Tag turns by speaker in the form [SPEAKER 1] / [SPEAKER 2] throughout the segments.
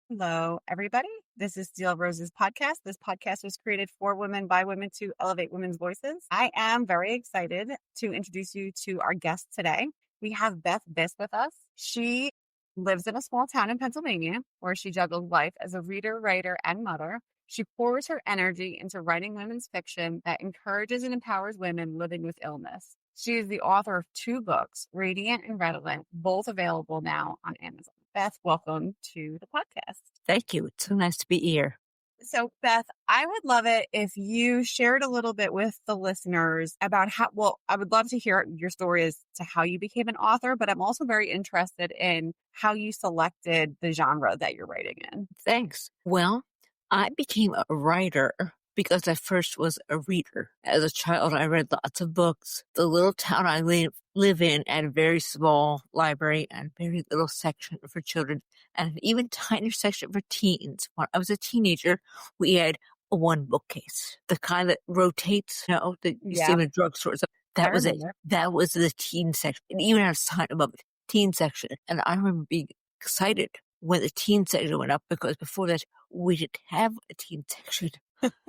[SPEAKER 1] Hello, everybody. This is Steel Rose's podcast. This podcast was created for women by women to elevate women's voices. I am very excited to introduce you to our guest today. We have Beth Biss with us. She lives in a small town in Pennsylvania where she juggles life as a reader, writer, and mother. She pours her energy into writing women's fiction that encourages and empowers women living with illness. She is the author of 2 books, Radiant and Redolent, both available now on Amazon. Beth, welcome to the podcast.
[SPEAKER 2] Thank you. It's so nice to be here.
[SPEAKER 1] So, Beth, I would love it if you shared a little bit with the listeners about I would love to hear your story as to how you became an author, but I'm also very interested in how you selected the genre that you're writing in.
[SPEAKER 2] Thanks. Well, I became a writer because I first was a reader. As a child, I read lots of books. The little town I live in had a very small library and very little section for children and an even tinier section for teens. When I was a teenager, we had a one bookcase, the kind that rotates, that you see in the drugstores. That was it. That was the teen section. It even had a sign above it, teen section. And I remember being excited when the teen section went up because before that, we didn't have a teen section.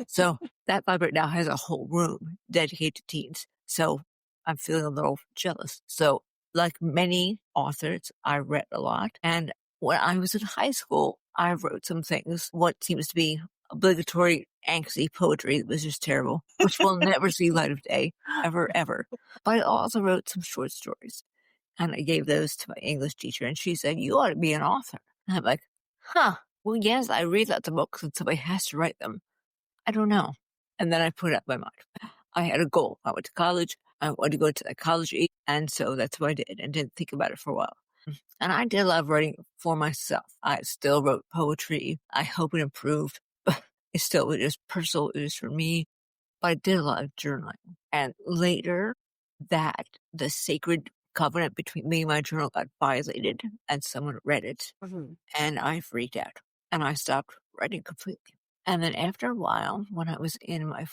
[SPEAKER 2] So that library now has a whole room dedicated to teens. So I'm feeling a little jealous. So like many authors, I read a lot. And when I was in high school, I wrote some things, what seems to be obligatory angsty poetry that was just terrible, which will never see light of day, ever, ever. But I also wrote some short stories. And I gave those to my English teacher. And she said, you ought to be an author. And I'm like, well, yes, I read lots of books and somebody has to write them. I don't know. And then I put it up my mind. I had a goal. I went to college. I wanted to go to psychology. And so that's what I did and didn't think about it for a while. And I did a lot of writing for myself. I still wrote poetry. I hope it improved, but it was personal. It was for me. But I did a lot of journaling. And later that the sacred covenant between me and my journal got violated and someone read it. Mm-hmm. And I freaked out and I stopped writing completely. And then after a while, when I was in my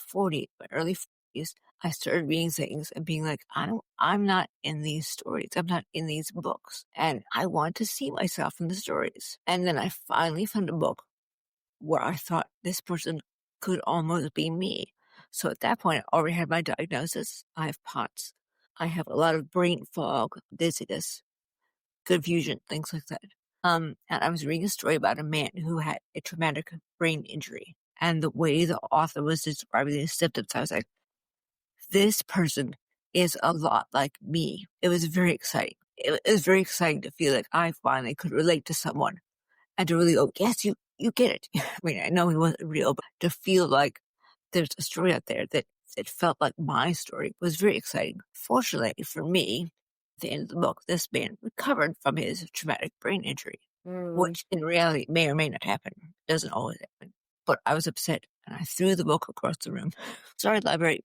[SPEAKER 2] early 40s, I started reading things and being like, I'm not in these stories. I'm not in these books. And I want to see myself in the stories. And then I finally found a book where I thought this person could almost be me. So at that point, I already had my diagnosis. I have POTS. I have a lot of brain fog, dizziness, confusion, things like that. And I was reading a story about a man who had a traumatic brain injury. And the way the author was describing the symptoms, I was like, this person is a lot like me. It was very exciting. It was very exciting to feel like I finally could relate to someone and to really go, yes, you get it. I mean, I know he wasn't real, but to feel like there's a story out there that it felt like my story was very exciting. Fortunately for me, at the end of the book, this man recovered from his traumatic brain injury, which in reality may or may not happen. It doesn't always happen. But I was upset and I threw the book across the room. Sorry, library.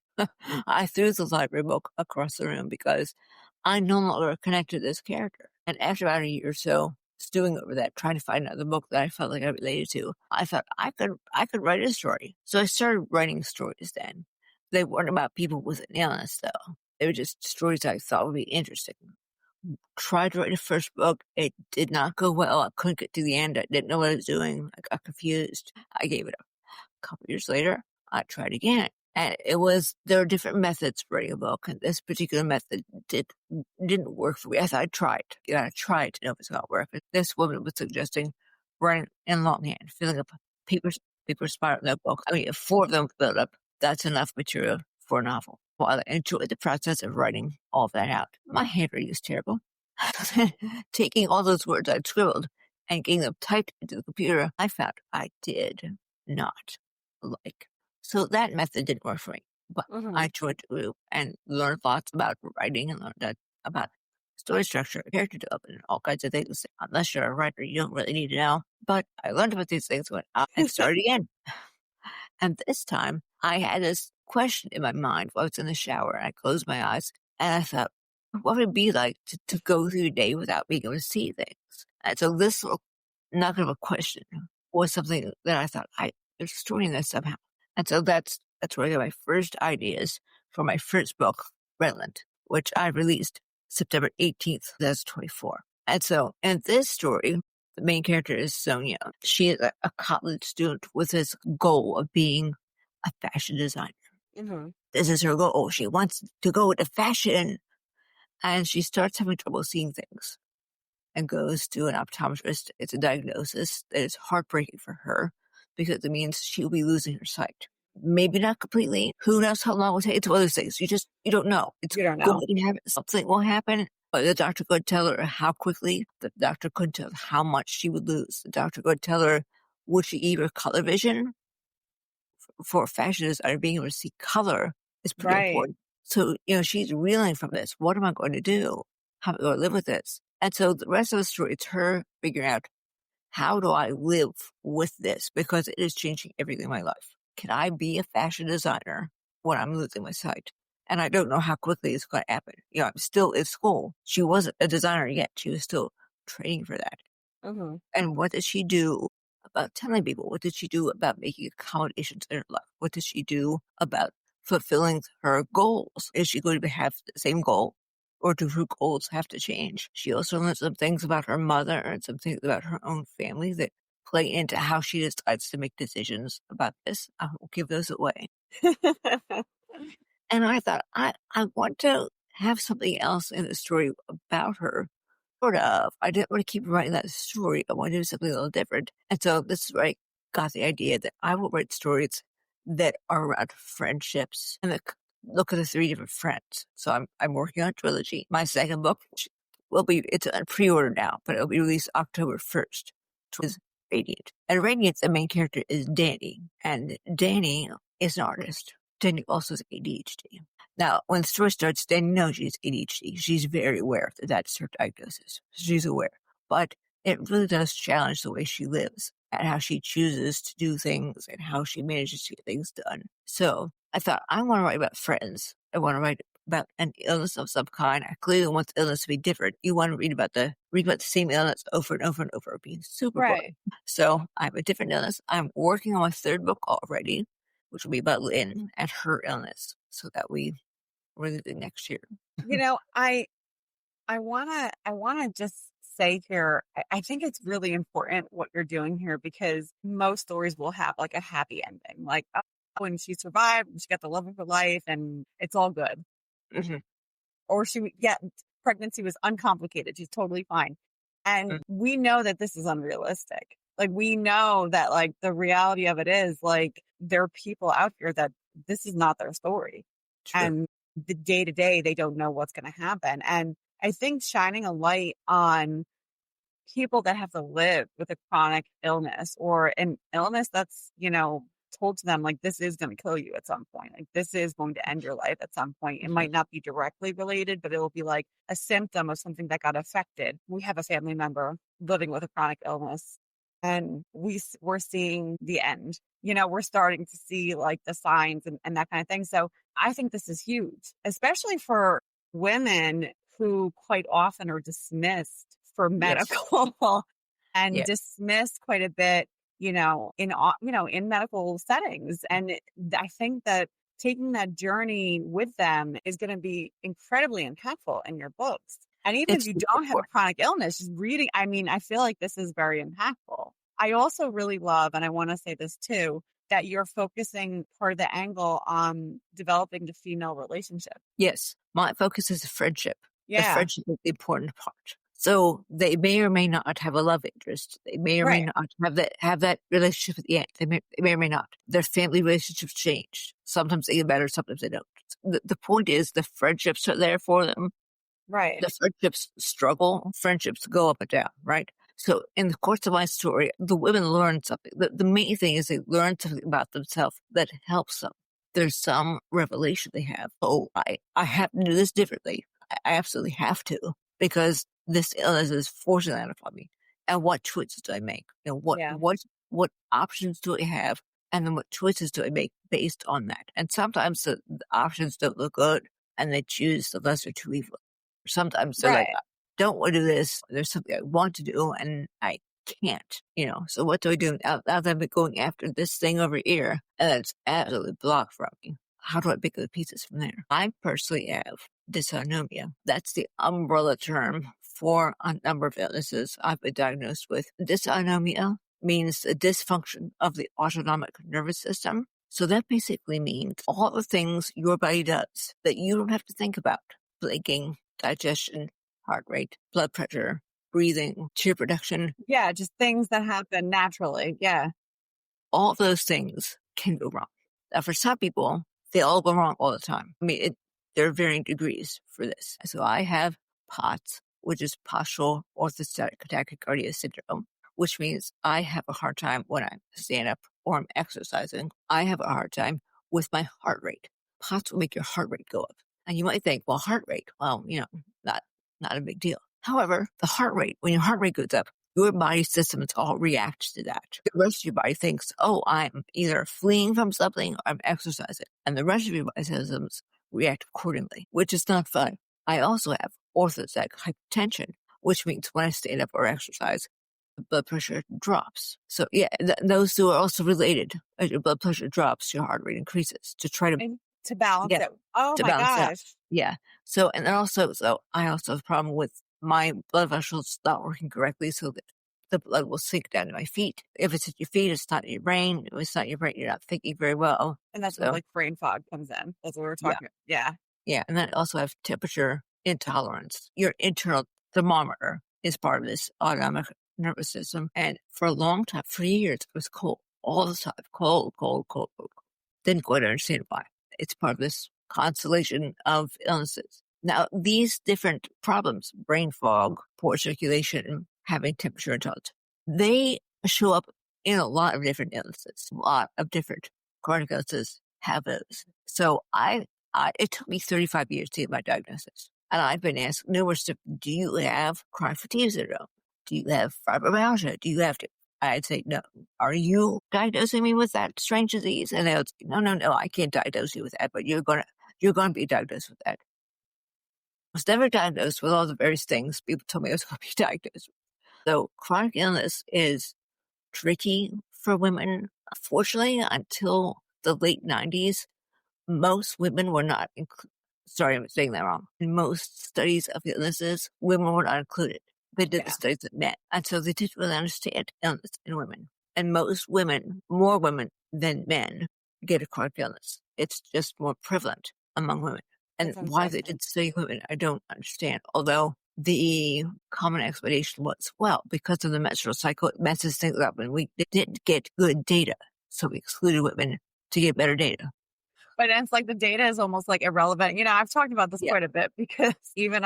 [SPEAKER 2] I threw the library book across the room because I no longer connected to this character. And after about a year or so, stewing over that, trying to find another book that I felt like I related to, I thought I could write a story. So I started writing stories then. They weren't about people with an illness, though. They were just stories I thought would be interesting. Tried to write a first book. It did not go well. I couldn't get to the end. I didn't know what I was doing. I got confused. I gave it up. A couple years later, I tried again. And there are different methods for writing a book. And this particular method didn't work for me. I thought I tried. You gotta try to know if it's going to work. And this woman was suggesting writing in longhand, filling up paper spiral notebook. I mean, if 4 of them filled up, that's enough material for a novel. While I enjoyed the process of writing all that out, my handwriting is terrible. Taking all those words I'd scribbled and getting them typed into the computer, I found I did not like. So that method didn't work for me. But I joined a group and learned lots about writing and learned about story structure, character development, and all kinds of things. Unless you're a writer, you don't really need to know. But I learned about these things, went out and started again. And this time, I had this question in my mind while I was in the shower. And I closed my eyes and I thought, what would it be like to go through the day without being able to see things? And so this little nugget of a question was something that I thought, there's a story in this somehow. And so that's where I got my first ideas for my first book, Redolent, which I released September 18th, 2024. And so in this story, The main character is Sonia. She is a college student with this goal of being a fashion designer.
[SPEAKER 1] Mm-hmm.
[SPEAKER 2] This is her goal. She wants to go into fashion. And she starts having trouble seeing things and goes to an optometrist. It's a diagnosis that is heartbreaking for her because it means she'll be losing her sight. Maybe not completely. Who knows how long it will take? It's one of those things. You don't know. It's
[SPEAKER 1] You don't know.
[SPEAKER 2] going to happen. Something will happen. But the doctor could tell her how quickly. The doctor couldn't tell how much she would lose. The doctor could tell her, would she eat her color vision? For a fashion designer, being able to see color is pretty
[SPEAKER 1] Right.
[SPEAKER 2] important. So, she's reeling from this. What am I going to do? How am I going to live with this? And so the rest of the story, it's her figuring out, how do I live with this? Because it is changing everything in my life. Can I be a fashion designer when I'm losing my sight? And I don't know how quickly it's going to happen. I'm still in school. She wasn't a designer yet. She was still training for that.
[SPEAKER 1] Mm-hmm.
[SPEAKER 2] And what did she do about telling people? What did she do about making accommodations in her life? What did she do about fulfilling her goals? Is she going to have the same goal, or do her goals have to change? She also learned some things about her mother and some things about her own family that play into how she decides to make decisions about this. I won't give those away. And I thought, I want to have something else in the story about her. Sort of. I didn't want to keep writing that story. I wanted to do something a little different. And so this is where I got the idea that I will write stories that are around friendships and look at the 3 different friends. So I'm working on a trilogy. My second book it's a pre-order now, but it'll be released October 1st. Which is Radiant. And Radiant, the main character is Danny. And Danny is an artist. Danny also has ADHD. Now, when the story starts, Danny knows she's ADHD. She's very aware that that's her diagnosis. She's aware. But it really does challenge the way she lives and how she chooses to do things and how she manages to get things done. So I thought, I want to write about friends. I want to write about an illness of some kind. I clearly want the illness to be different. You want to read about the same illness over and over and over, being super boring. So I have a different illness. I'm working on my 3rd book already, which will be about Lynn and her illness, so that we release it next year.
[SPEAKER 1] I wanna just say here, I think it's really important what you're doing here, because most stories will have like a happy ending, like, oh, when she survived, she got the love of her life, and it's all good.
[SPEAKER 2] Mm-hmm.
[SPEAKER 1] Or pregnancy was uncomplicated. She's totally fine. And we know that this is unrealistic. Like, we know that, like, the reality of it is, like, there are people out here that this is not their story.
[SPEAKER 2] True.
[SPEAKER 1] And the day to day, they don't know what's going to happen. And I think shining a light on people that have to live with a chronic illness, or an illness that's, told to them, like, this is going to kill you at some point. Like, this is going to end your life at some point. It might not be directly related, but it will be like a symptom of something that got affected. We have a family member living with a chronic illness, and we're seeing the end. We're starting to see like the signs and that kind of thing. So I think this is huge, especially for women who quite often are dismissed for medical and dismissed quite a bit, in medical settings. And I think that taking that journey with them is going to be incredibly impactful in your books. And even if you don't have a chronic illness, just reading, I feel like this is very impactful. I also really love, and I want to say this too, that you're focusing part of the angle on developing the female relationship.
[SPEAKER 2] Yes. My focus is the friendship.
[SPEAKER 1] Yeah.
[SPEAKER 2] The friendship is the important part. So they may or may not have a love interest. They may or may not have that relationship at the end. They may or may not. Their family relationships change. Sometimes they get better, sometimes they don't. The point is, the friendships are there for them.
[SPEAKER 1] Right.
[SPEAKER 2] The friendships struggle. Friendships go up and down, right? So in the course of my story, the women learn something. The main thing is they learn something about themselves that helps them. There's some revelation they have. Oh, I have to do this differently. I absolutely have to, because this illness is forcing that upon me. And what choices do I make? What options do I have? And then what choices do I make based on that? And sometimes the options don't look good, and they choose the lesser two evil. Sometimes they're like, I don't want to do this. There's something I want to do, and I can't, So what do I do now that I've been going after this thing over here, and it's absolutely blocked from me? How do I pick the pieces from there? I personally have dysautonomia. That's the umbrella term for a number of illnesses I've been diagnosed with. Dysautonomia means a dysfunction of the autonomic nervous system. So that basically means all the things your body does that you don't have to think about. Blinking, digestion, heart rate, blood pressure, breathing, tear production.
[SPEAKER 1] Yeah, just things that happen naturally. Yeah.
[SPEAKER 2] All those things can go wrong. Now, for some people, they all go wrong all the time. I mean, there are varying degrees for this. So I have POTS, which is postural orthostatic tachycardia syndrome, which means I have a hard time when I stand up or I'm exercising. I have a hard time with my heart rate. POTS will make your heart rate go up. And you might think, well, heart rate, well, not a big deal. However, the heart rate, when your heart rate goes up, your body systems all react to that. The rest of your body thinks, oh, I'm either fleeing from something or I'm exercising. And the rest of your body systems react accordingly, which is not fun. I also have orthostatic hypotension, which means when I stand up or exercise, the blood pressure drops. So yeah, those two are also related. As your blood pressure drops, your heart rate increases to try
[SPEAKER 1] to balance it. Oh my gosh.
[SPEAKER 2] Yeah. So, and then also, I also have a problem with my blood vessels not working correctly, so that the blood will sink down to my feet. If it's at your feet, it's not in your brain. If it's not in your brain, you're not thinking very well.
[SPEAKER 1] And that's where brain fog comes in. That's what we're talking about. Yeah.
[SPEAKER 2] Yeah. And then I also have temperature intolerance. Your internal thermometer is part of this autonomic nervous system. And for a long time, for years, it was cold all the time. Cold. Didn't quite understand why. It's part of this constellation of illnesses. Now, these different problems, brain fog, poor circulation, having temperature intolerance, they show up in a lot of different illnesses. A lot of different chronic illnesses have those. So it took me 35 years to get my diagnosis. And I've been asked numerous times, do you have chronic fatigue syndrome? Do you have fibromyalgia? Do you have to? I'd say, no. Are you diagnosing me with that strange disease? And they would say, no, I can't diagnose you with that, but you're going to be diagnosed with that. I was never diagnosed with all the various things people told me I was going to be diagnosed with. So chronic illness is tricky for women. Unfortunately, until the late 90s, most women were not sorry, I'm saying that wrong. In most studies of illnesses, women were not included. They did the studies of men. And so they didn't really understand illness in women. And most women, more women than men, get a chronic illness. It's just more prevalent among women. And why they didn't study women, I don't understand. Although the common explanation was, well, because of the menstrual cycle, it messes things up and we didn't get good data. So we excluded women to get better data.
[SPEAKER 1] But it's like the data is almost like irrelevant. I've talked about this quite a bit because even,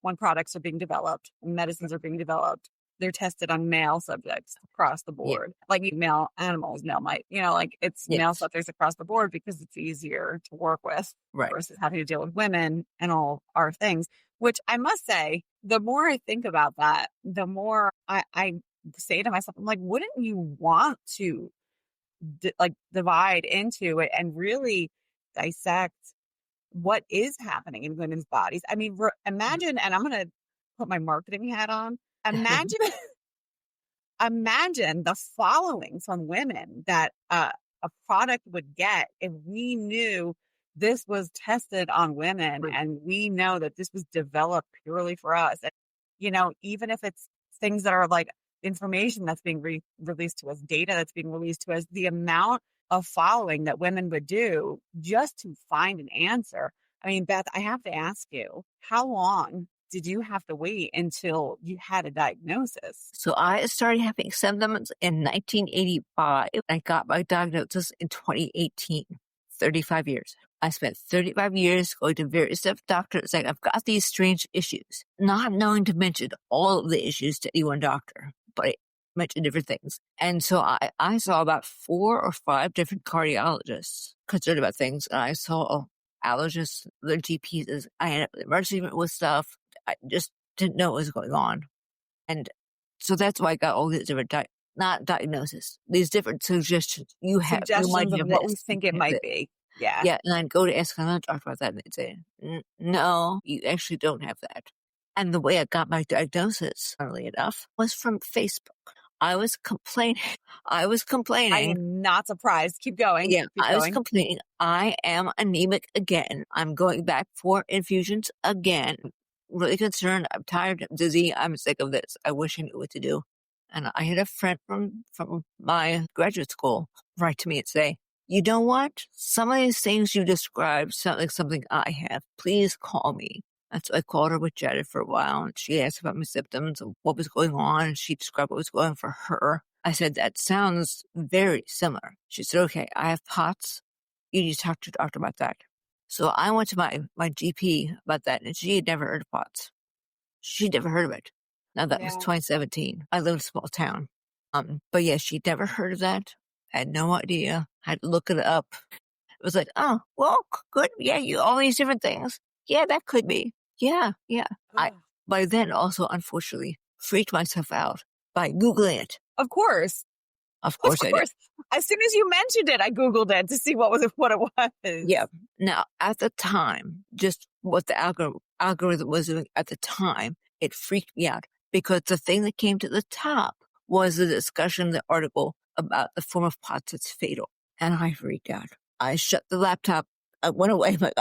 [SPEAKER 1] when products are being developed, medicines are being developed, they're tested on male subjects across the board, like male animals, male mice, it's male subjects across the board because it's easier to work with versus having to deal with women and all our things, which I must say, the more I think about that, the more I say to myself, I'm like, wouldn't you want to divide into it and really dissect what is happening in women's bodies? I mean, imagine, and I'm going to put my marketing hat on. Imagine the followings on women that a product would get if we knew this was tested on women and we know that this was developed purely for us. And, even if it's things that are like information that's being released to us, data that's being released to us, the amount of following that women would do just to find an answer. I mean, Beth, I have to ask you, how long did you have to wait until you had a diagnosis?
[SPEAKER 2] So I started having symptoms in 1985. I got my diagnosis in 2018, 35 years. I spent 35 years going to various different doctors saying, I've got these strange issues, not knowing to mention all of the issues to any one doctor, but I mentioned different things. And so I saw about 4 or 5 different cardiologists concerned about things. And I saw allergists, their GPs. I ended up in the emergency room with stuff. I just didn't know what was going on. And so that's why I got all these different, not diagnosis, these different suggestions. You have
[SPEAKER 1] suggestions of what we think it might be. Yeah.
[SPEAKER 2] Yeah. And I'd go to ask another doctor about that and they'd say, no, you actually don't have that. And the way I got my diagnosis, funnily enough, was from Facebook. I was complaining.
[SPEAKER 1] I am not surprised. Keep going.
[SPEAKER 2] Yeah, I was complaining. I am anemic again. I'm going back for infusions again. really concerned. I'm tired. I'm dizzy. I'm sick of this. I wish I knew what to do. And I had a friend from my graduate school write to me and say, you know what? Some of these things you described sound like something I have. Please call me. And so I called her, we chatted for a while, and she asked about my symptoms and what was going on. And she described what was going on for her. I said, that sounds very similar. She said, okay, I have POTS. You need to talk to your doctor about that. So I went to my GP about that, and she had never heard of POTS. She'd never heard of it. Now, that was 2017. I live in a small town. But yeah, she'd never heard of that. Had no idea. Had to look it up. It was like, oh, well, good. Yeah, you all these different things. Yeah, that could be. Yeah. I, by then, also, unfortunately, freaked myself out by Googling it.
[SPEAKER 1] Of course.
[SPEAKER 2] Of course I did.
[SPEAKER 1] As soon as you mentioned it, I Googled it to see what it was.
[SPEAKER 2] Yeah. Now, at the time, just what the algorithm was doing at the time, it freaked me out because the thing that came to the top was the discussion, the article about the form of POTS that's fatal. And I freaked out. I shut the laptop. I went away. I'm like,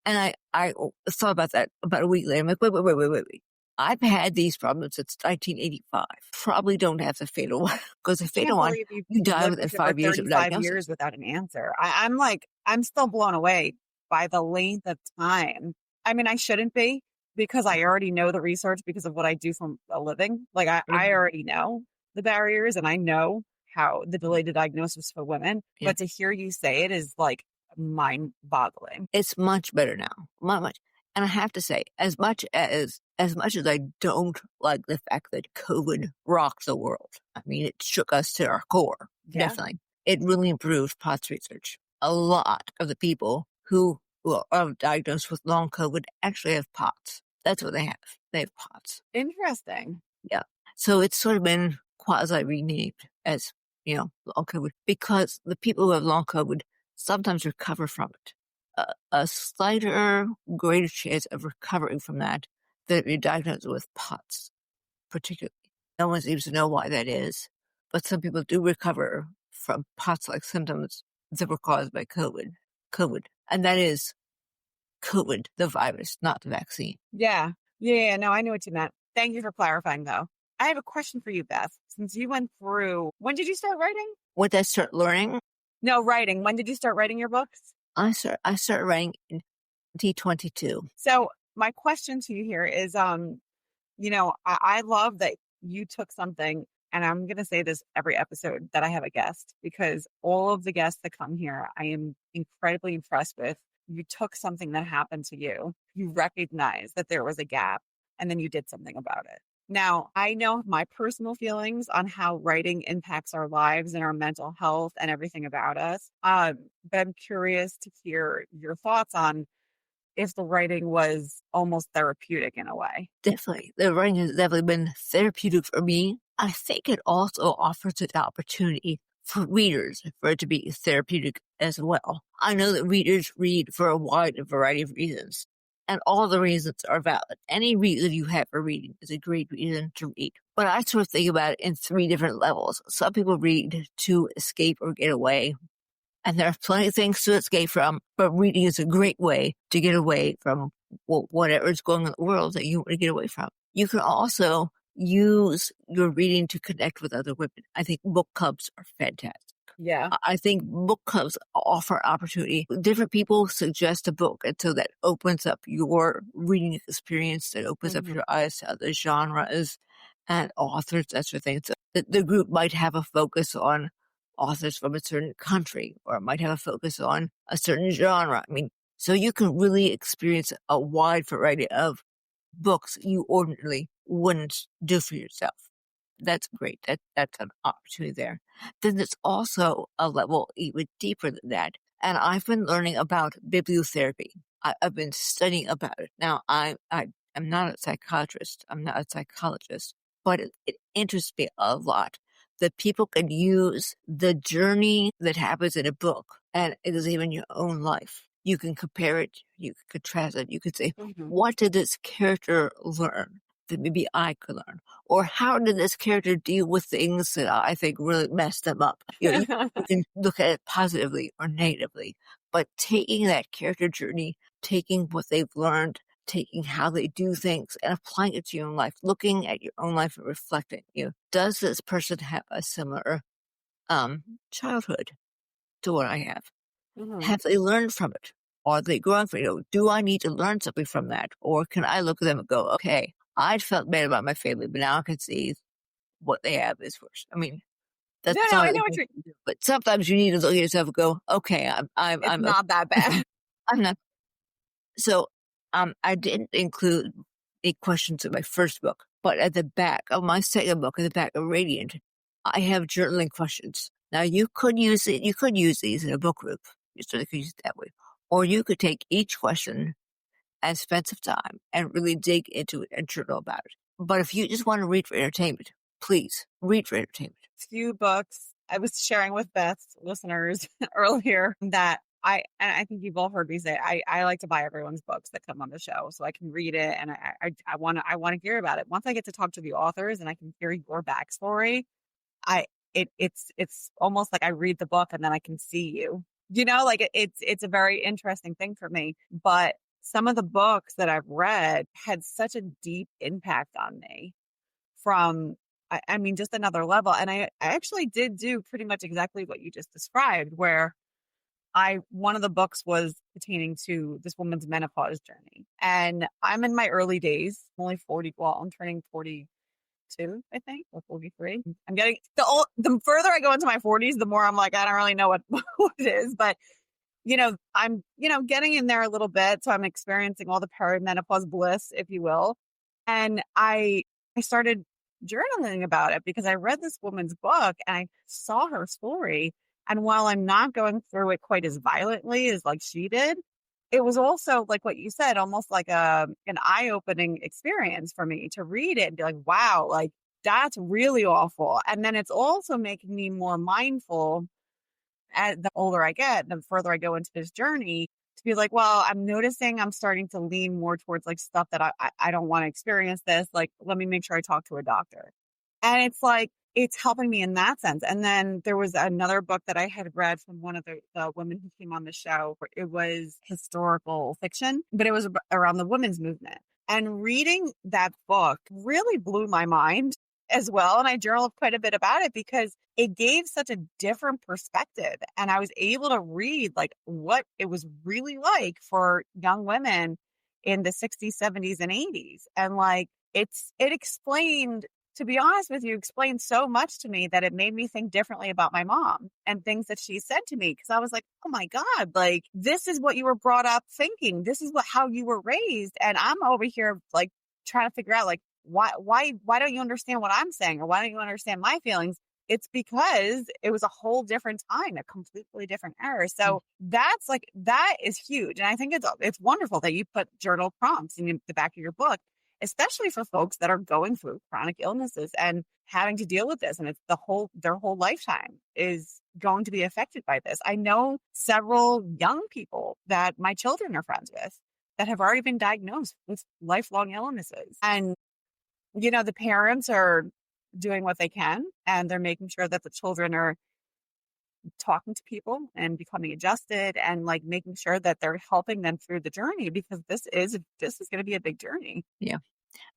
[SPEAKER 2] And I thought about that about a week later. I'm like, wait. I've had these problems since 1985. Probably don't have the fatal one because the fatal one, you die within 5 years of diagnosis.
[SPEAKER 1] 5 years without an answer. I'm still blown away by the length of time. I mean, I shouldn't be because I already know the research because of what I do for a living. Like I already know the barriers and I know how the delayed diagnosis for women. Yeah. But to hear you say it is like mind-boggling.
[SPEAKER 2] It's much better now. Much. And I have to say, as much as I don't like the fact that COVID rocked the world, I mean, it shook us to our core. Yeah. Definitely. It really improved POTS research. A lot of the people who are diagnosed with long COVID actually have POTS. That's what they have. They have POTS.
[SPEAKER 1] Interesting.
[SPEAKER 2] Yeah. So it's sort of been quasi-renamed as, long COVID because the people who have long COVID sometimes recover from it. A slighter, greater chance of recovering from that than if you're diagnosed with POTS, particularly. No one seems to know why that is, but some people do recover from POTS-like symptoms that were caused by COVID. And that is COVID, the virus, not the vaccine.
[SPEAKER 1] Yeah. No, I knew what you meant. Thank you for clarifying, though. I have a question for you, Beth. Since you went through, when did you start writing?
[SPEAKER 2] When did I start learning?
[SPEAKER 1] No, writing. When did you start writing your books?
[SPEAKER 2] I started writing in 2022.
[SPEAKER 1] So my question to you here is, I love that you took something, and I'm going to say this every episode that I have a guest, because all of the guests that come here, I am incredibly impressed with. You took something that happened to you. You recognized that there was a gap, and then you did something about it. Now, I know my personal feelings on how writing impacts our lives and our mental health and everything about us. But I'm curious to hear your thoughts on if the writing was almost therapeutic in a way.
[SPEAKER 2] Definitely. The writing has definitely been therapeutic for me. I think it also offers an opportunity for readers for it to be therapeutic as well. I know that readers read for a wide variety of reasons. And all the reasons are valid. Any reason you have for reading is a great reason to read. But I sort of think about it in 3 different levels. Some people read to escape or get away. And there are plenty of things to escape from, but reading is a great way to get away from whatever is going on in the world that you want to get away from. You can also use your reading to connect with other women. I think book clubs are fantastic.
[SPEAKER 1] Yeah.
[SPEAKER 2] I think book clubs offer opportunity. Different people suggest a book, and so that opens up your reading experience, that opens up your eyes to other genres and authors, that sort of thing. So the group might have a focus on authors from a certain country, or it might have a focus on a certain genre. I mean, so you can really experience a wide variety of books you ordinarily wouldn't do for yourself. That's great. That's an opportunity there. Then there's also a level even deeper than that. And I've been learning about bibliotherapy. I've been studying about it. Now, I'm not a psychiatrist. I'm not a psychologist, but it interests me a lot that people can use the journey that happens in a book, and it is even your own life. You can compare it. You can contrast it. You could say, what did this character learn that maybe I could learn? Or how did this character deal with things that I think really messed them up? You can look at it positively or negatively, but taking that character journey, taking what they've learned, taking how they do things and applying it to your own life, looking at your own life and reflecting, does this person have a similar childhood to what I have?
[SPEAKER 1] Mhm.
[SPEAKER 2] Have they learned from it? Are they growing from it? Do I need to learn something from that? Or can I look at them and go, okay, I felt bad about my family, but now I can see what they have is worse. I mean, that's
[SPEAKER 1] No, no,
[SPEAKER 2] not
[SPEAKER 1] I
[SPEAKER 2] what
[SPEAKER 1] know what
[SPEAKER 2] you
[SPEAKER 1] you're.
[SPEAKER 2] do, but sometimes you need to look at yourself and go, okay,
[SPEAKER 1] It's
[SPEAKER 2] I'm
[SPEAKER 1] not that bad.
[SPEAKER 2] I'm not. So, I didn't include the questions in my first book, but at the back of my second book, at the back of Radiant, I have journaling questions. Now, you could use it. You could use these in a book group. You certainly could use it that way, or you could take each question and spend some time and really dig into it and journal about it. But if you just want to read for entertainment, please read for entertainment.
[SPEAKER 1] Few books. I was sharing with Beth's listeners earlier that and I think you've all heard me say, I like to buy everyone's books that come on the show so I can read it, and I want to hear about it. Once I get to talk to the authors and I can hear your backstory, I it's almost like I read the book and then I can see you. Like it's a very interesting thing for me. But some of the books that I've read had such a deep impact on me from, I mean, just another level. And I actually did do pretty much exactly what you just described, where one of the books was pertaining to this woman's menopause journey. And I'm in my early days, I'm only 40. Well, I'm turning 42, I think, or 43. I'm getting the further I go into my 40s, the more I'm like, I don't really know what, what it is. But, I'm, getting in there a little bit. So I'm experiencing all the perimenopause bliss, if you will. And I started journaling about it because I read this woman's book and I saw her story. And while I'm not going through it quite as violently as like she did, it was also like what you said, almost like an eye-opening experience for me to read it and be like, wow, like that's really awful. And then it's also making me more mindful as the older I get, the further I go into this journey, to be like, well, I'm noticing I'm starting to lean more towards like stuff that I don't want to experience this. Like, let me make sure I talk to a doctor. And it's like, it's helping me in that sense. And then there was another book that I had read from one of the women who came on the show. It was historical fiction, but it was around the women's movement. And reading that book really blew my mind as well. And I journaled quite a bit about it because it gave such a different perspective. And I was able to read like what it was really like for young women in the 60s, 70s, and 80s. And like it explained, to be honest with you, explained so much to me that it made me think differently about my mom and things that she said to me. Cause I was like, oh my God, like this is what you were brought up thinking. This is how you were raised. And I'm over here like trying to figure out like, why don't you understand what I'm saying? Or why don't you understand my feelings? It's because it was a whole different time, a completely different era. So that is huge. And I think it's wonderful that you put journal prompts in the back of your book, especially for folks that are going through chronic illnesses and having to deal with this. And it's their whole lifetime is going to be affected by this. I know several young people that my children are friends with that have already been diagnosed with lifelong illnesses. And, the parents are doing what they can and they're making sure that the children are talking to people and becoming adjusted and like making sure that they're helping them through the journey, because this is going to be a big journey.
[SPEAKER 2] Yeah.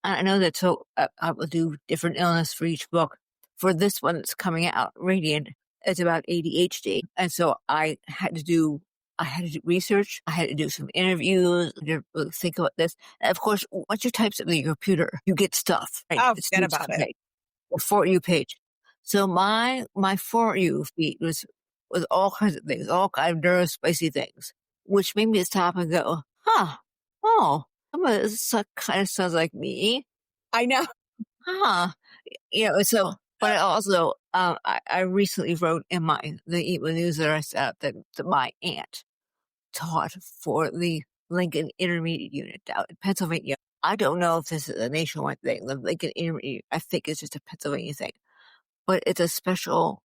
[SPEAKER 2] I know that. So I will do different illness for each book. For this one that's coming out, Radiant, it's about ADHD. And so I had to do research. I had to do some interviews, to really think about this. And of course, once you type something in your computer, you get stuff. Right?
[SPEAKER 1] Oh,
[SPEAKER 2] It's
[SPEAKER 1] forget about it.
[SPEAKER 2] A For You page. So my For You feed was all kinds of things, all kind of neurospicy things, which made me stop and go, oh, some of this kind of sounds like me.
[SPEAKER 1] I know.
[SPEAKER 2] So, but I also, I recently wrote in the newsletter I set up that my aunt taught for the Lincoln Intermediate Unit out in Pennsylvania. I don't know if this is a nationwide thing. The Lincoln Intermediate, I think it's just a Pennsylvania thing, but it's a special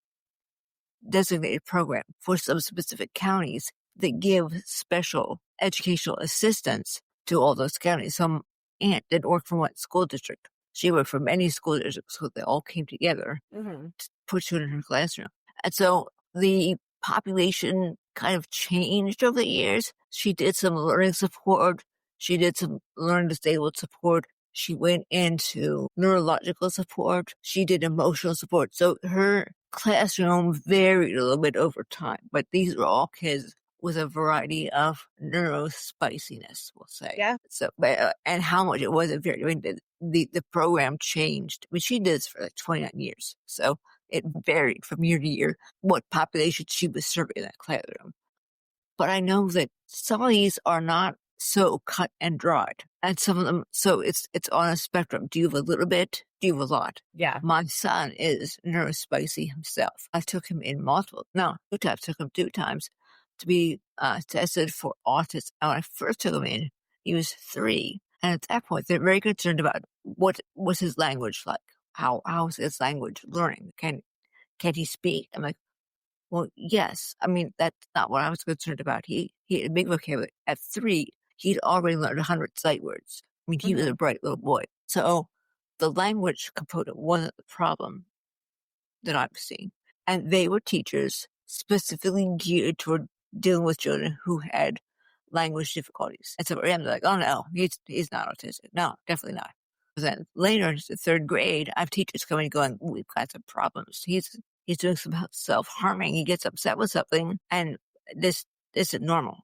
[SPEAKER 2] designated program for some specific counties that give special educational assistance to all those counties. Some aunt didn't work for one school district. She worked for many school districts, so they all came together to put children in her classroom. And so the population kind of changed over the years. She did some learning support. She did some learning disabled support. She went into neurological support. She did emotional support. So her classroom varied a little bit over time, but these were all kids with a variety of neurospiciness, we'll say.
[SPEAKER 1] Yeah.
[SPEAKER 2] So, and how much it was, I mean, the program changed. I mean, she did this for like 29 years. So it varied from year to year what population she was serving in that classroom. But I know that some of these are not so cut and dried. And some of them, so it's on a spectrum. Do you have a little bit? Do you have a lot?
[SPEAKER 1] Yeah.
[SPEAKER 2] My son is neurospicy himself. I took him in took him 2 times to be tested for autism. And when I first took him in, he was 3. And at that point, they're very concerned about what was his language like. How is his language learning? Can he speak? I'm like, well, yes. I mean, that's not what I was concerned about. He had a big vocabulary. At 3, he'd already learned 100 sight words. I mean, he was a bright little boy. So the language component wasn't the problem that I was seeing. And they were teachers specifically geared toward dealing with children who had language difficulties. And so for him, they're like, oh no, he's not autistic. No, definitely not. Then later, in the 3rd grade, I have teachers coming and going, we've got some problems. He's doing some self-harming. He gets upset with something, and this isn't normal.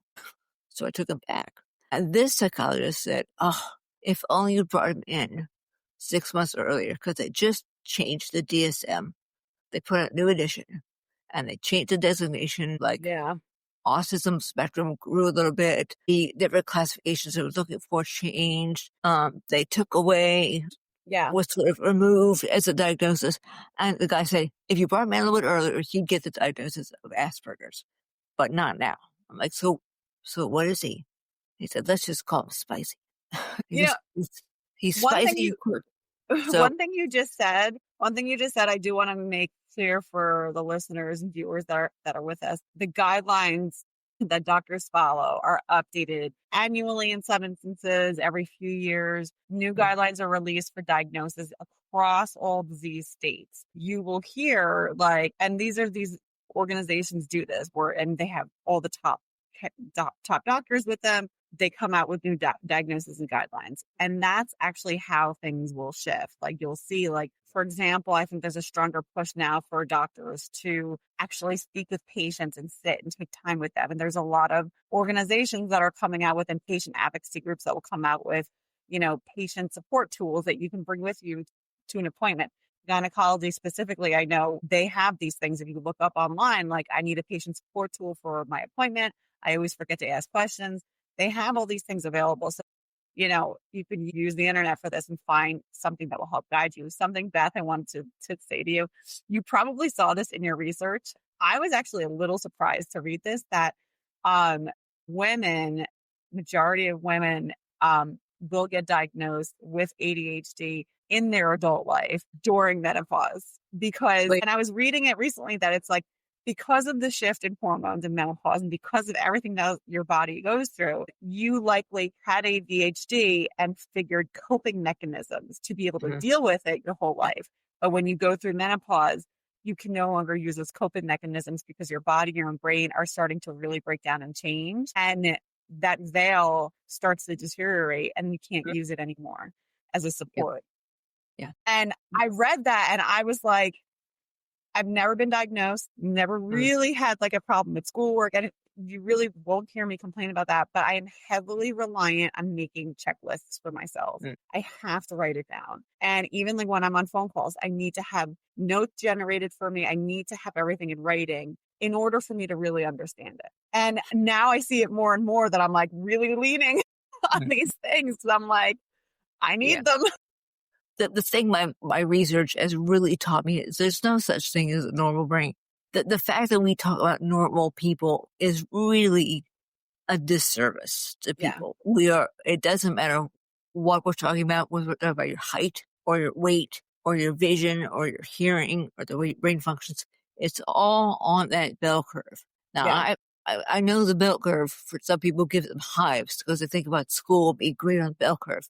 [SPEAKER 2] So I took him back. And this psychologist said, oh, if only you brought him in 6 months earlier, because they just changed the DSM. They put out a new edition, and they changed the designation, like autism spectrum grew a little bit. The different classifications I was looking for changed. They took away was sort of removed as a diagnosis. And the guy said, if you brought him in a little bit earlier, he'd get the diagnosis of Asperger's, but not now. I'm like, so what is he? He said, let's just call him spicy. He's spicy.
[SPEAKER 1] One thing you just said, I do want to make clear for the listeners and viewers that are with us. The guidelines that doctors follow are updated annually in some instances, every few years. New guidelines are released for diagnosis across all disease states. You will hear and these organizations do this and they have all the top doctors with them. They come out with new diagnoses and guidelines. And that's actually how things will shift. You'll see, for example, I think there's a stronger push now for doctors to actually speak with patients and sit and take time with them. And there's a lot of organizations that are coming out with, and patient advocacy groups that will come out with, patient support tools that you can bring with you to an appointment. Gynecology specifically, I know they have these things. If you look up online, I need a patient support tool for my appointment. I always forget to ask questions. They have all these things available. So, you can use the internet for this and find something that will help guide you. Something, Beth, I wanted to say to you. You probably saw this in your research. I was actually a little surprised to read this, that majority of women will get diagnosed with ADHD in their adult life during menopause. And I was reading it recently that it's because of the shift in hormones and menopause, and because of everything that your body goes through, you likely had ADHD and figured coping mechanisms to be able to deal with it your whole life. But when you go through menopause, you can no longer use those coping mechanisms because your body, your own brain are starting to really break down and change. And that veil starts to deteriorate and you can't use it anymore as a support.
[SPEAKER 2] Yeah.
[SPEAKER 1] And I read that and I was like, I've never been diagnosed, never really had a problem with schoolwork. And you really won't hear me complain about that, but I am heavily reliant on making checklists for myself. I have to write it down. And even when I'm on phone calls, I need to have notes generated for me. I need to have everything in writing in order for me to really understand it. And now I see it more and more that I'm really leaning on these things. I'm I need them.
[SPEAKER 2] The thing my research has really taught me is there's no such thing as a normal brain. The fact that we talk about normal people is really a disservice to people. It doesn't matter what we're talking about, whether we're talking about your height or your weight or your vision or your hearing or the way your brain functions. It's all on that bell curve. Now, I know the bell curve for some people gives them hives because they think about school being great on the bell curve.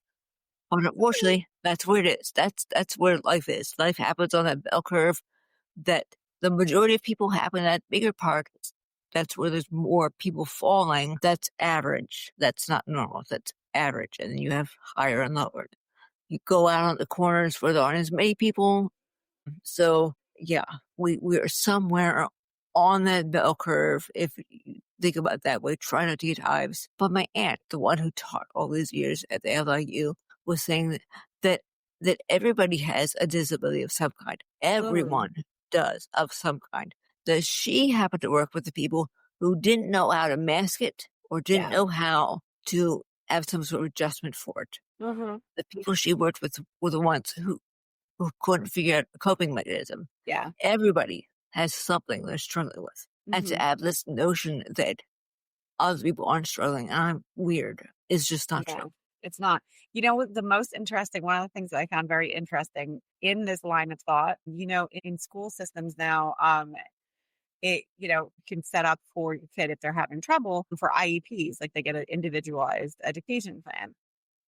[SPEAKER 2] But unfortunately, that's where it is. That's where life is. Life happens on that bell curve. That the majority of people happen at bigger part. That's where there's more people falling. That's average. That's not normal. average, and then you have higher and lower. You go out on the corners where there aren't as many people. So yeah, we are somewhere on that bell curve. If you think about it that way, try not to get hives. But my aunt, the one who taught all these years at the LIU, was saying that everybody has a disability of some kind. Everyone does of some kind. Does she happen to work with the people who didn't know how to mask it or didn't know how to have some sort of adjustment for it? The people she worked with were the ones who couldn't figure out a coping mechanism.
[SPEAKER 1] Yeah.
[SPEAKER 2] Everybody has something they're struggling with. And to have this notion that other people aren't struggling and I'm weird is just not true.
[SPEAKER 1] It's not. You know, the most interesting, one of the things that I found very interesting in this line of thought, you know, in school systems now, it, you know, can set up for your kid if they're having trouble for IEPs, like they get an individualized education plan.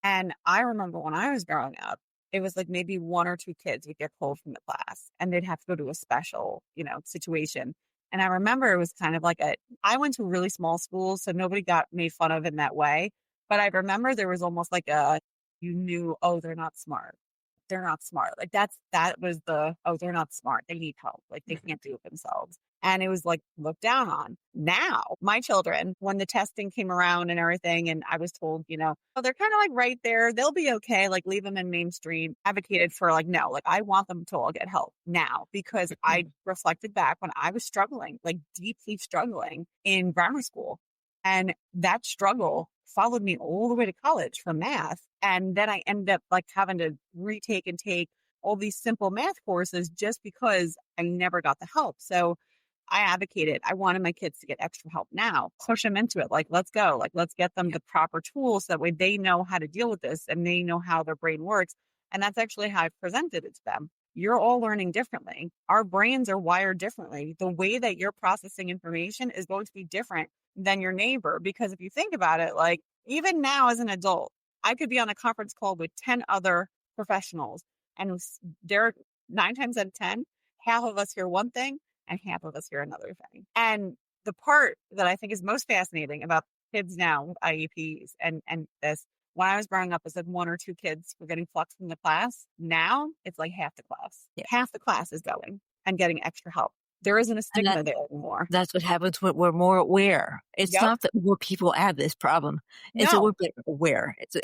[SPEAKER 1] And I remember when I was growing up, it was like maybe one or two kids would get pulled from the class and they'd have to go to a special, you know, situation. And I remember it was kind of like I went to a really small school, so nobody got made fun of in that way. But I remember there was almost like you knew, oh, they're not smart. They're not smart. Like that was oh, they're not smart. They need help. Like they can't do it themselves. And it was like looked down on. Now, my children, when the testing came around and everything, and I was told, you know, oh, they're kind of like right there. They'll be okay. Like leave them in mainstream. Advocated for like, no, like I want them to all get help now because I reflected back when I was struggling, like deeply struggling in grammar school. And that struggle followed me all the way to college for math. And then I ended up like having to retake and take all these simple math courses just because I never got the help. So I advocated, I wanted my kids to get extra help now, push them into it. Like, let's go. Like, let's get them the proper tools. So that way they know how to deal with this and they know how their brain works. And that's actually how I've presented it to them. You're all learning differently. Our brains are wired differently. The way that you're processing information is going to be different than your neighbor. Because if you think about it, like even now as an adult, I could be on a conference call with 10 other professionals and they're 9 times out of 10, half of us hear one thing and half of us hear another thing. And the part that I think is most fascinating about kids now with IEPs and this, when I was growing up, it said 1 or 2 kids were getting plucked from the class. Now it's like half the class. Yeah. Half the class is going and getting extra help. There isn't a stigma there anymore.
[SPEAKER 2] That's what happens when we're more aware. It's not that more people have this problem. It's that we're better aware. It's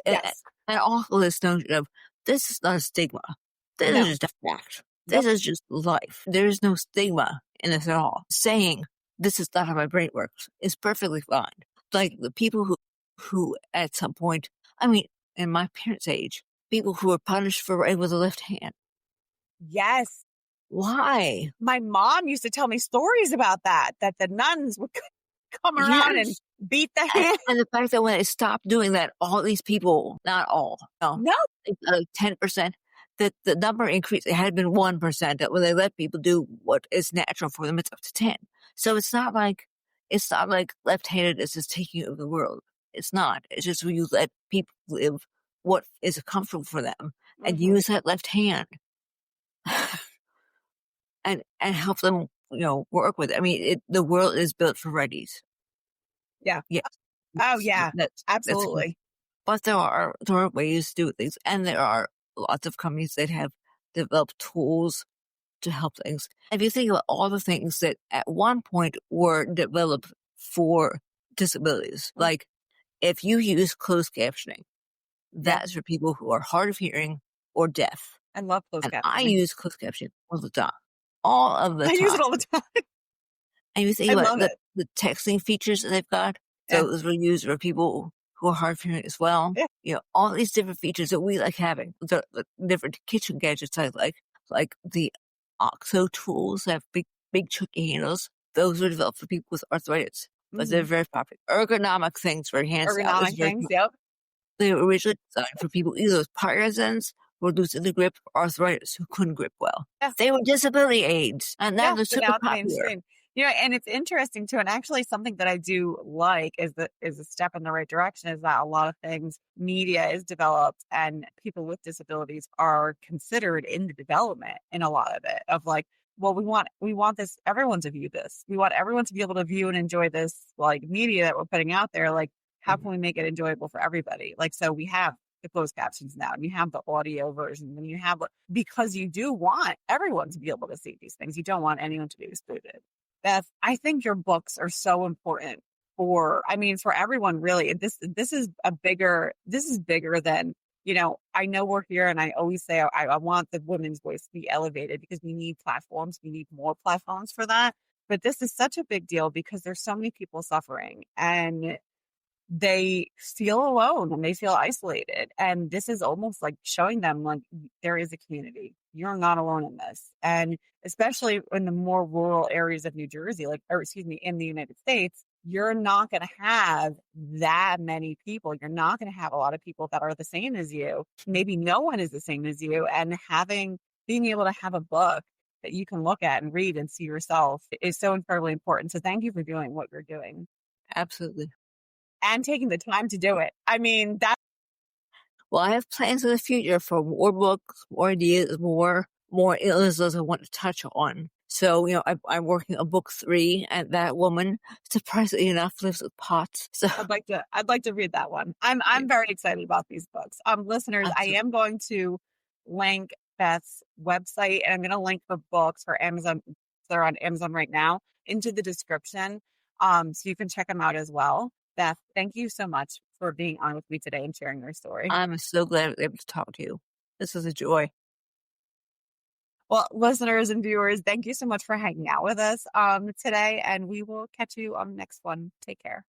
[SPEAKER 2] and also this notion of this is not a stigma. This is just a fact. This is just life. There is no stigma in this at all. Saying this is not how my brain works is perfectly fine. Like the people who at some point, I mean, in my parents' age, people who were punished for writing with the left hand.
[SPEAKER 1] Yes.
[SPEAKER 2] Why?
[SPEAKER 1] My mom used to tell me stories about that the nuns would come around and beat the hand.
[SPEAKER 2] And the fact that when they stopped doing that, all these people, not all, no, 10%, that the number increased. It had been 1%. That when they let people do what is natural for them, it's up to 10. So it's not like left-handedness is taking over the world. It's not. It's just when you let people live what is comfortable for them and use that left hand and help them, work with it. I mean, the world is built for righties.
[SPEAKER 1] Yeah.
[SPEAKER 2] Yeah.
[SPEAKER 1] Oh yeah. Absolutely.
[SPEAKER 2] But there are ways to do things, and there are lots of companies that have developed tools to help things. If you think about all the things that at one point were developed for disabilities, like if you use closed captioning, that's for people who are hard of hearing or deaf.
[SPEAKER 1] I love closed captioning.
[SPEAKER 2] I use closed captioning all the time. All of the time.
[SPEAKER 1] I use it all the time.
[SPEAKER 2] And you think about the texting features that they've got. Those were used for people who are hard of hearing as well. Yeah. All these different features that we like having. The different kitchen gadgets I like the OXO tools that have big chunky handles. Those were developed for people with arthritis. But they're very popular. Ergonomic things for hands.
[SPEAKER 1] Ergonomic things, yep.
[SPEAKER 2] They were originally designed for people either with Parkinson's or losing the grip or arthritis who couldn't grip well. Yeah. They were disability aids. And now they're super popular.
[SPEAKER 1] And it's interesting too. And actually something that I do like is a step in the right direction is that a lot of things, media is developed and people with disabilities are considered in the development in a lot of it of like, well, we want this, everyone to view this. We want everyone to be able to view and enjoy this like media that we're putting out there. Like how can we make it enjoyable for everybody? Like, so we have the closed captions now, and you have the audio version, and you have, because you do want everyone to be able to see these things. You don't want anyone to be excluded. Beth, I think your books are so important for, I mean, for everyone really. This is bigger than, I know we're here, and I always say I want the women's voice to be elevated because we need platforms. We need more platforms for that. But this is such a big deal because there's so many people suffering, and they feel alone and they feel isolated. And this is almost like showing them like there is a community. You're not alone in this. And especially in the more rural areas of New Jersey, in the United States, you're not going to have that many people. You're not going to have a lot of people that are the same as you. Maybe no one is the same as you. And being able to have a book that you can look at and read and see yourself is so incredibly important. So thank you for doing what you're doing.
[SPEAKER 2] Absolutely.
[SPEAKER 1] And taking the time to do it. I mean,
[SPEAKER 2] well, I have plans in the future for more books, more ideas, more illnesses I want to touch on. So, I'm working on book 3, and that woman, surprisingly enough, lives with POTS. So
[SPEAKER 1] I'd like to read that one. I'm very excited about these books. Listeners, absolutely. I am going to link Beth's website, and I'm going to link the books for Amazon. They're on Amazon right now into the description. So you can check them out as well. Beth, thank you so much for being on with me today and sharing your story.
[SPEAKER 2] I'm so glad I was able to talk to you. This was a joy.
[SPEAKER 1] Well, listeners and viewers, thank you so much for hanging out with us today, and we will catch you on the next one. Take care.